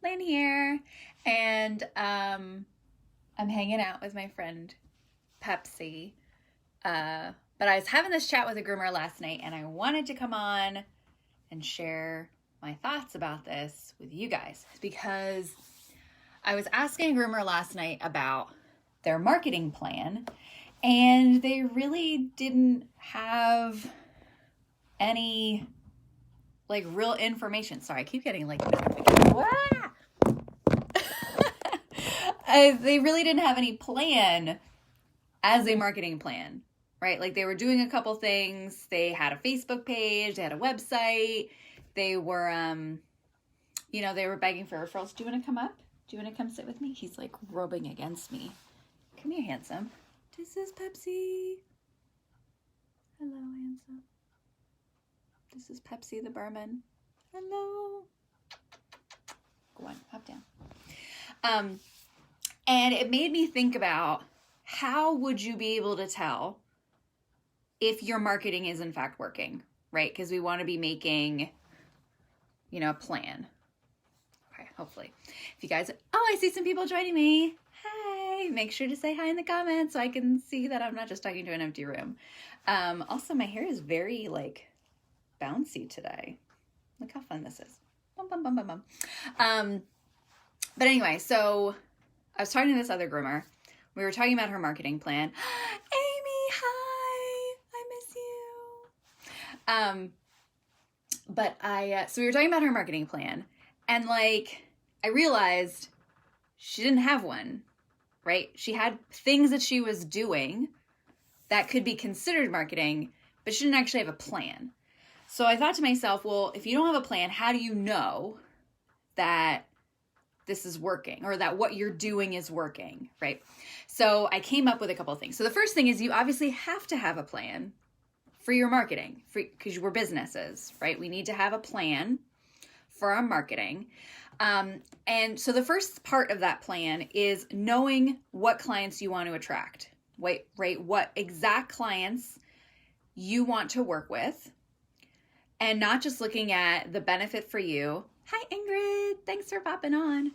Lynn here, and I'm hanging out with my friend Pepsi. But I was having this chat with a groomer last night, and I wanted to come on and share my thoughts about this with you guys because I was asking a groomer last night about their marketing plan, and they really didn't have any real information. Sorry, I keep getting they really didn't have any plan as a marketing plan, right? Like they were doing a couple things. They had a Facebook page, they had a website. They were, they were begging for referrals. Do you want to come up? Do you want to come sit with me? He's like rubbing against me. Come here, handsome. This is Pepsi. Hello, handsome. This is Pepsi the Berman. Hello. Go on, hop down. And it made me think about how would you be able to tell if your marketing is in fact working, right? Because we want to be making, a plan. Okay, hopefully. If you guys, I see some people joining me. Hi, make sure to say hi in the comments so I can see that I'm not just talking to an empty room. Also, my hair is very bouncy today. Look how fun this is. Bum, bum, bum, bum, bum. But anyway, so I was talking to this other groomer. We were talking about her marketing plan. Amy, hi, I miss you. So we were talking about her marketing plan, and I realized she didn't have one, right? She had things that she was doing that could be considered marketing, but she didn't actually have a plan. So I thought to myself, well, if you don't have a plan, how do you know that this is working or that what you're doing is working, right? So I came up with a couple of things. So the first thing is you obviously have to have a plan for your marketing because we're businesses, right? We need to have a plan for our marketing. And so the first part of that plan is knowing what clients you want to attract, right? What exact clients you want to work with, and not just looking at the benefit for you. Hi, Ingrid. Thanks for popping on.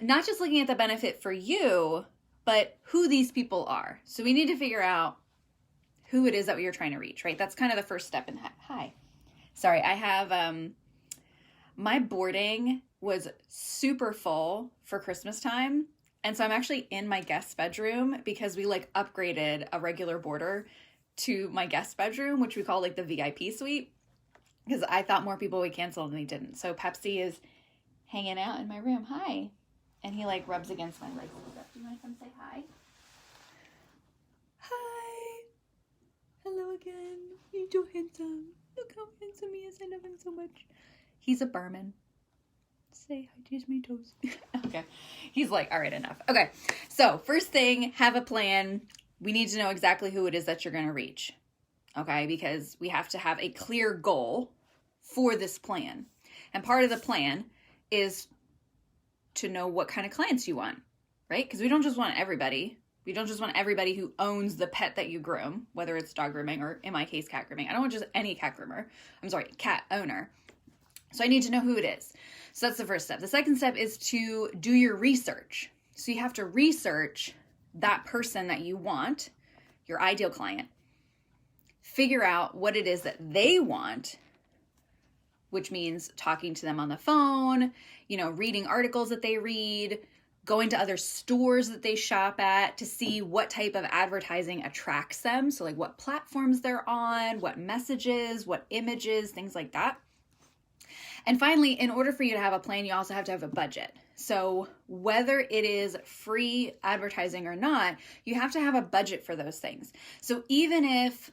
Not just looking at the benefit for you, but who these people are. So we need to figure out who it is that you're trying to reach, right? That's kind of the first step in that. Hi. Sorry, I have, my boarding was super full for Christmas time. And so I'm actually in my guest bedroom because we upgraded a regular boarder to my guest bedroom, which we call the VIP suite. Because I thought more people would cancel and they didn't. So Pepsi is hanging out in my room. Hi. And he rubs against my legs and stuff. Do you want to come say hi? Hi. Hello again. You're so handsome. Look how handsome he is. I love him so much. He's a Berman. Say hi to my toes. Okay. He's all right, enough. Okay. So first thing, have a plan. We need to know exactly who it is that you're going to reach. Okay. Because we have to have a clear goal for this plan. And part of the plan is to know what kind of clients you want, right? Because we don't just want everybody. We don't just want everybody who owns the pet that you groom, whether it's dog grooming or in my case, cat grooming. I don't want just any cat owner. So I need to know who it is. So that's the first step. The second step is to do your research. So you have to research that person that you want, your ideal client, figure out what it is that they want, which means talking to them on the phone, reading articles that they read, going to other stores that they shop at to see what type of advertising attracts them. So what platforms they're on, what messages, what images, things like that. And finally, in order for you to have a plan, you also have to have a budget. So whether it is free advertising or not, you have to have a budget for those things. So even if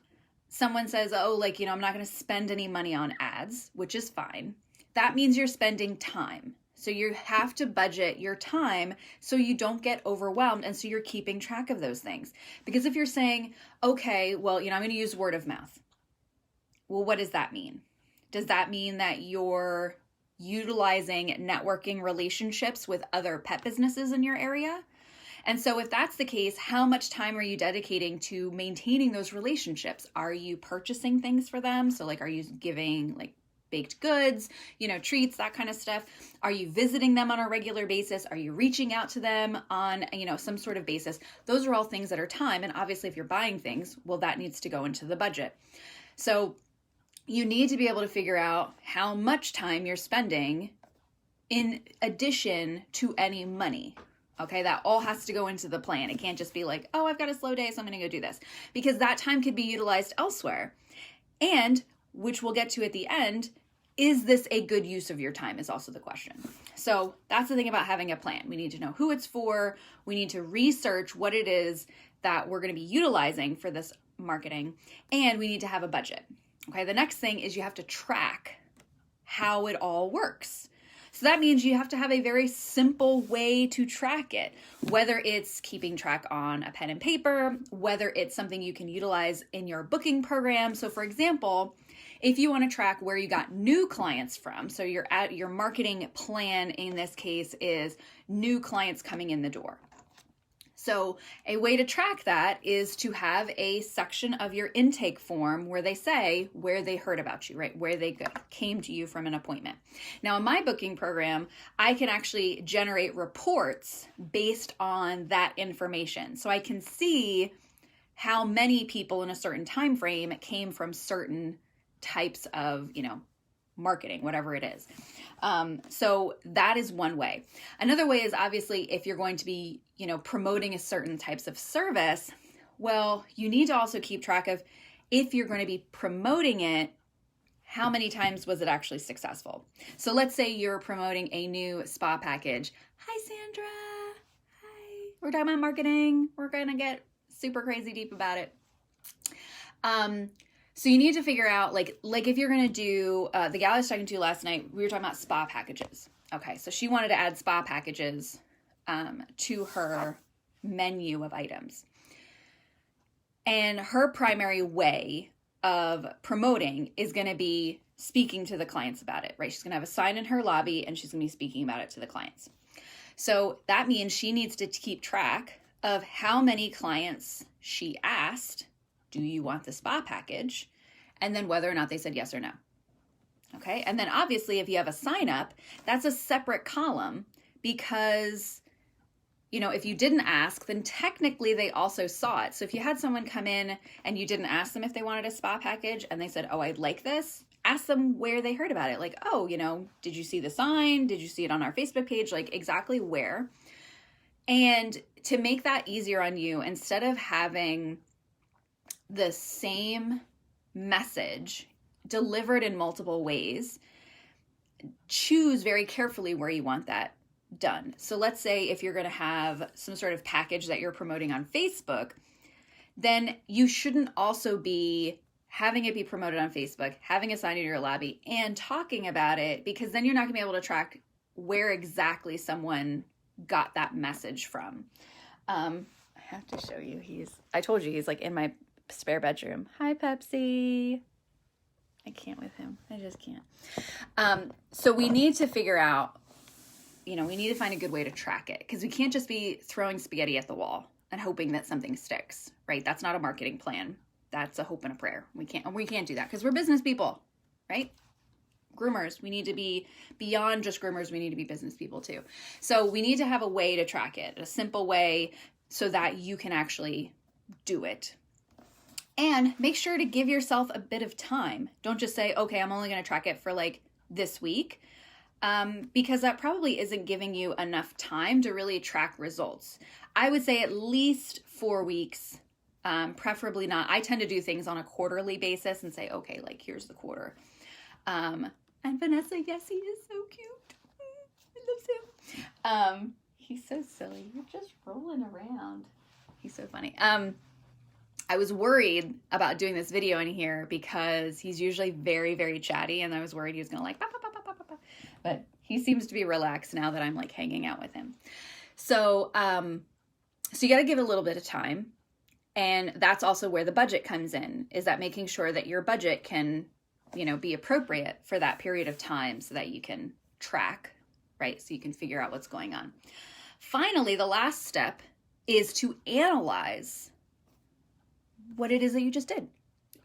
someone says, I'm not going to spend any money on ads, which is fine, that means you're spending time. So you have to budget your time so you don't get overwhelmed and so you're keeping track of those things. Because if you're saying, okay, well, I'm going to use word of mouth. Well, what does that mean? Does that mean that you're utilizing networking relationships with other pet businesses in your area? And so if that's the case, how much time are you dedicating to maintaining those relationships? Are you purchasing things for them? So are you giving baked goods, treats, that kind of stuff? Are you visiting them on a regular basis? Are you reaching out to them on, some sort of basis? Those are all things that are time. And obviously if you're buying things, well, that needs to go into the budget. So you need to be able to figure out how much time you're spending in addition to any money. Okay, that all has to go into the plan. It can't just be like, oh, I've got a slow day, so I'm going to go do this, because that time could be utilized elsewhere. And, which we'll get to at the end, is this a good use of your time is also the question. So that's the thing about having a plan. We need to know who it's for. We need to research what it is that we're going to be utilizing for this marketing, and we need to have a budget. Okay, the next thing is you have to track how it all works. So that means you have to have a very simple way to track it, whether it's keeping track on a pen and paper, whether it's something you can utilize in your booking program. So for example, if you want to track where you got new clients from, so your marketing plan in this case is new clients coming in the door. So a way to track that is to have a section of your intake form where they say where they heard about you, right? Where they came to you from an appointment. Now in my booking program, I can actually generate reports based on that information. So I can see how many people in a certain time frame came from certain types of, marketing, whatever it is. So that is one way. Another way is obviously if you're going to be, promoting a certain types of service, well, you need to also keep track of if you're going to be promoting it, how many times was it actually successful? So let's say you're promoting a new spa package. Hi, Sandra. Hi. We're talking about marketing. We're going to get super crazy deep about it. So you need to figure out, like if you're going to do, the gal I was talking to last night, we were talking about spa packages. Okay, so she wanted to add spa packages to her menu of items. And her primary way of promoting is going to be speaking to the clients about it, right? She's going to have a sign in her lobby and she's going to be speaking about it to the clients. So that means she needs to keep track of how many clients she asked, do you want the spa package? And then whether or not they said yes or no. Okay. And then obviously if you have a sign up, that's a separate column because, if you didn't ask, then technically they also saw it. So if you had someone come in and you didn't ask them if they wanted a spa package and they said, oh, I'd like this, ask them where they heard about it. Like, oh, did you see the sign? Did you see it on our Facebook page? Like exactly where? And to make that easier on you, instead of having the same message delivered in multiple ways, choose very carefully where you want that done. So let's say if you're going to have some sort of package that you're promoting on Facebook, then you shouldn't also be having it be promoted on Facebook, having a sign in your lobby, and talking about it, because then you're not going to be able to track where exactly someone got that message from. I have to show you. I told you he's like in my spare bedroom. Hi, Pepsi. I can't with him. I just can't. So we need to figure out, we need to find a good way to track it, because we can't just be throwing spaghetti at the wall and hoping that something sticks, right? That's not a marketing plan. That's a hope and a prayer. We can't do that because we're business people, right? Groomers. We need to be beyond just groomers. We need to be business people too. So we need to have a way to track it, a simple way so that you can actually do it. And make sure to give yourself a bit of time. Don't just say, okay, I'm only going to track it for like this week, because that probably isn't giving you enough time to really track results. I would say at least 4 weeks, preferably not. I tend to do things on a quarterly basis and say, okay, like here's the quarter. And Vanessa, yes, he is so cute. I love him. He's so silly. You're just rolling around. He's so funny. I was worried about doing this video in here because he's usually very, very chatty, and I was worried he was going to like, bah, bah, bah, bah, bah, bah. But he seems to be relaxed now that I'm like hanging out with him. So, so you got to give it a little bit of time. And that's also where the budget comes in, is that making sure that your budget can, be appropriate for that period of time so that you can track, right? So you can figure out what's going on. Finally, the last step is to analyze what it is that you just did,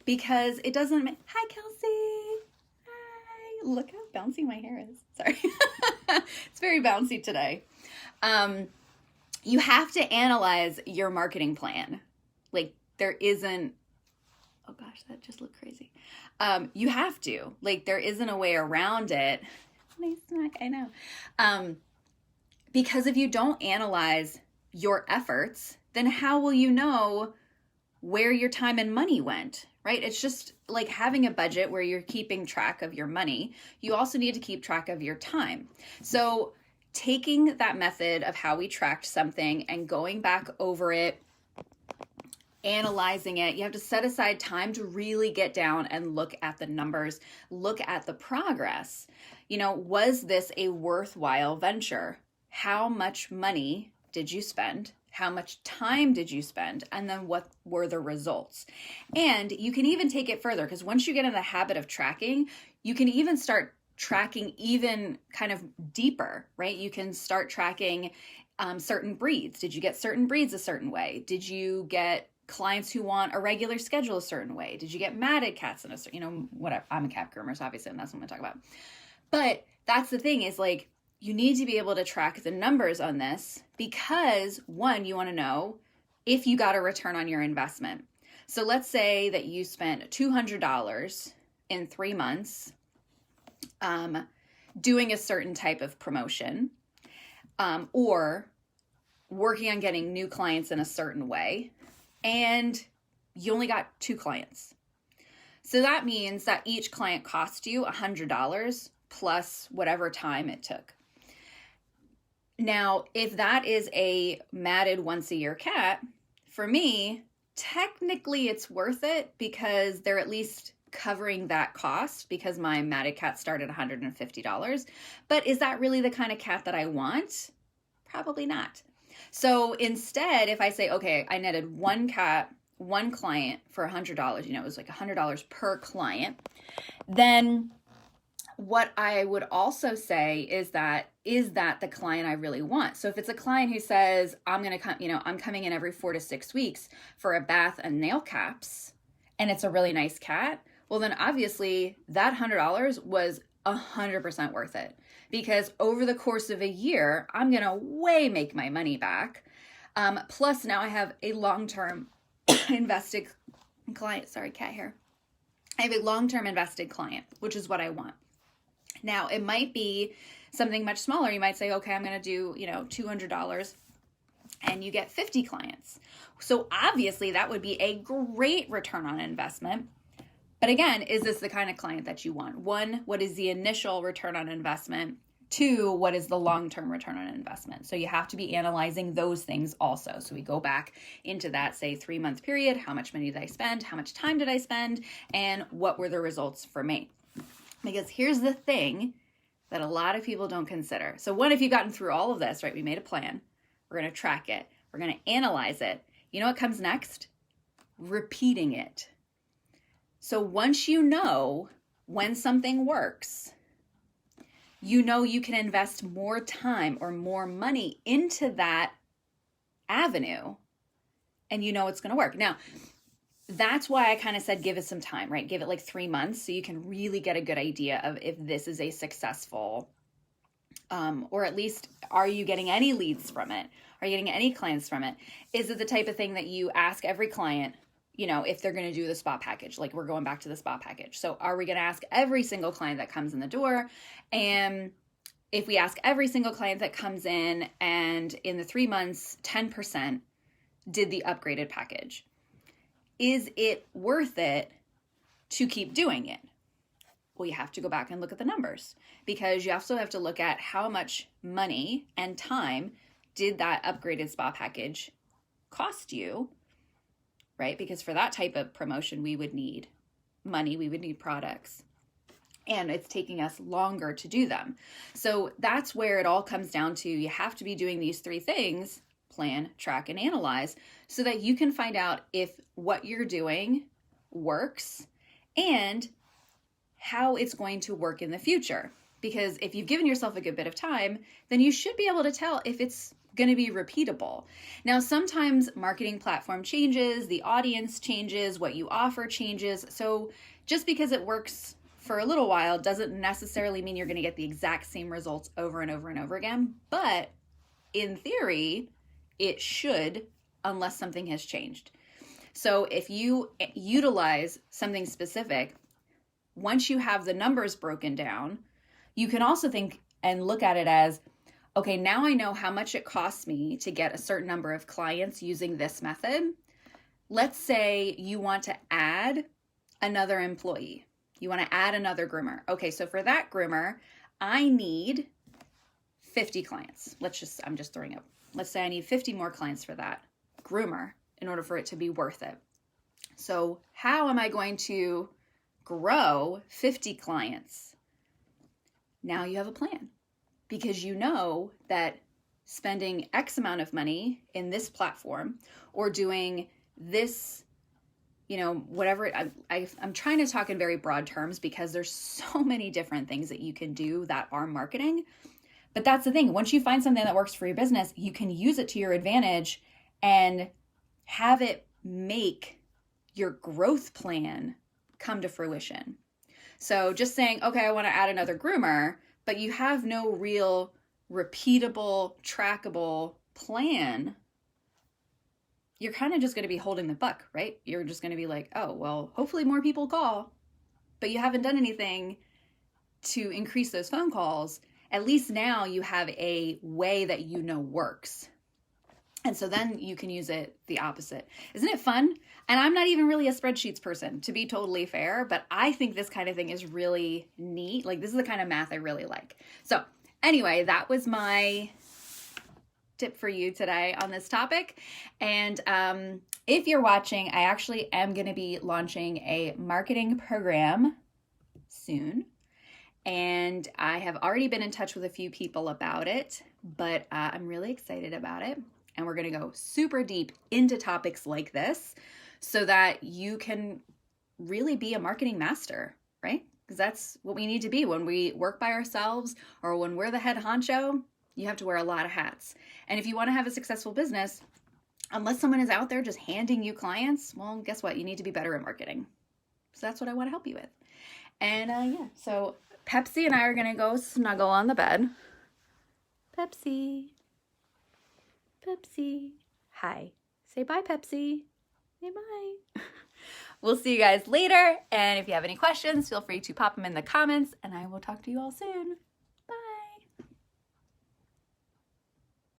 because it doesn't, hi Kelsey, hi, Look how bouncy my hair is. Sorry. It's very bouncy today. You have to analyze your marketing plan. Like there isn't, oh gosh, that just looked crazy. You have to, like there isn't a way around it. Nice smack, I know. Because if you don't analyze your efforts, then how will you know where your time and money went, right? It's just like having a budget where you're keeping track of your money. You also need to keep track of your time. So taking that method of how we tracked something and going back over it, analyzing it, you have to set aside time to really get down and look at the numbers, look at the progress. You know, was this a worthwhile venture? How much money did you spend? How much time did you spend? And then what were the results? And you can even take it further, because once you get in the habit of tracking, you can even start tracking even kind of deeper, right? You can start tracking certain breeds. Did you get certain breeds a certain way? Did you get clients who want a regular schedule a certain way? Did you get matted cats in a certain, whatever. I'm a cat groomer, so obviously, and that's what I'm going to talk about. But that's the thing is like, you need to be able to track the numbers on this because one, you want to know if you got a return on your investment. So let's say that you spent $200 in 3 months doing a certain type of promotion or working on getting new clients in a certain way, and you only got 2 clients. So that means that each client cost you $100 plus whatever time it took. Now, if that is a matted once a year cat, for me, technically it's worth it because they're at least covering that cost because my matted cat started $150. But is that really the kind of cat that I want? Probably not. So instead, if I say, okay, I netted one cat, one client for $100, it was like $100 per client, then what I would also say is that the client I really want? So if it's a client who says, I'm going to come, I'm coming in every 4 to 6 weeks for a bath and nail caps, and it's a really nice cat, well, then obviously that $100 was 100% worth it because over the course of a year, I'm going to way make my money back. Plus now I have a long-term invested client. Sorry, cat hair. I have a long-term invested client, which is what I want. Now, it might be something much smaller. You might say, okay, I'm going to do, $200 and you get 50 clients. So obviously that would be a great return on investment. But again, is this the kind of client that you want? 1, what is the initial return on investment? 2, what is the long-term return on investment? So you have to be analyzing those things also. So we go back into that, say, 3-month period. How much money did I spend? How much time did I spend? And what were the results for me? Because here's the thing that a lot of people don't consider. So one, if you've gotten through all of this, right, we made a plan. We're going to track it. We're going to analyze it. You know what comes next? Repeating it. So once you know when something works, you know you can invest more time or more money into that avenue, and you know it's going to work. Now, that's why I kind of said give it some time, right? Give it like 3 months so you can really get a good idea of if this is a successful, or at least are you getting any leads from it? Are you getting any clients from it? Is it the type of thing that you ask every client, if they're going to do the spa package? Like we're going back to the spa package. So are we going to ask every single client that comes in the door? And if we ask every single client that comes in and in the 3 months, 10% did the upgraded package, is it worth it to keep doing it? Well, you have to go back and look at the numbers because you also have to look at how much money and time did that upgraded spa package cost you, right? Because for that type of promotion, we would need money, we would need products, and it's taking us longer to do them. So that's where it all comes down to. You have to be doing these 3 things: plan, track, and analyze, so that you can find out if what you're doing works and how it's going to work in the future. Because if you've given yourself a good bit of time, then you should be able to tell if it's going to be repeatable. Now, sometimes marketing platform changes, the audience changes, what you offer changes. So just because it works for a little while doesn't necessarily mean you're going to get the exact same results over and over and over again. But in theory, it should, unless something has changed. So if you utilize something specific, once you have the numbers broken down, you can also think and look at it as, okay, now I know how much it costs me to get a certain number of clients using this method. Let's say you want to add another employee. You want to add another groomer. Okay, so for that groomer, I need 50 clients. I'm just throwing up. Let's say I need 50 more clients for that groomer in order for it to be worth it. So how am I going to grow 50 clients? Now you have a plan, because you know that spending X amount of money in this platform or doing this, whatever, I'm trying to talk in very broad terms because there's so many different things that you can do that are marketing. But that's the thing. Once you find something that works for your business, you can use it to your advantage and have it make your growth plan come to fruition. So just saying, okay, I want to add another groomer, but you have no real repeatable, trackable plan, you're kind of just going to be holding the buck, right? You're just going to be like, oh, well, hopefully more people call, but you haven't done anything to increase those phone calls. At least now you have a way that works. And so then you can use it the opposite. Isn't it fun? And I'm not even really a spreadsheets person, to be totally fair, but I think this kind of thing is really neat. Like, this is the kind of math I really like. So anyway, that was my tip for you today on this topic. And if you're watching, I actually am going to be launching a marketing program soon. And I have already been in touch with a few people about it, but I'm really excited about it. And we're going to go super deep into topics like this so that you can really be a marketing master, right? Because that's what we need to be when we work by ourselves or when we're the head honcho. You have to wear a lot of hats. And if you want to have a successful business, unless someone is out there just handing you clients, well, guess what? You need to be better at marketing. So that's what I want to help you with. And so Pepsi and I are going to go snuggle on the bed. Pepsi. Pepsi. Hi. Say bye, Pepsi. Say bye. We'll see you guys later. And if you have any questions, feel free to pop them in the comments, and I will talk to you all soon.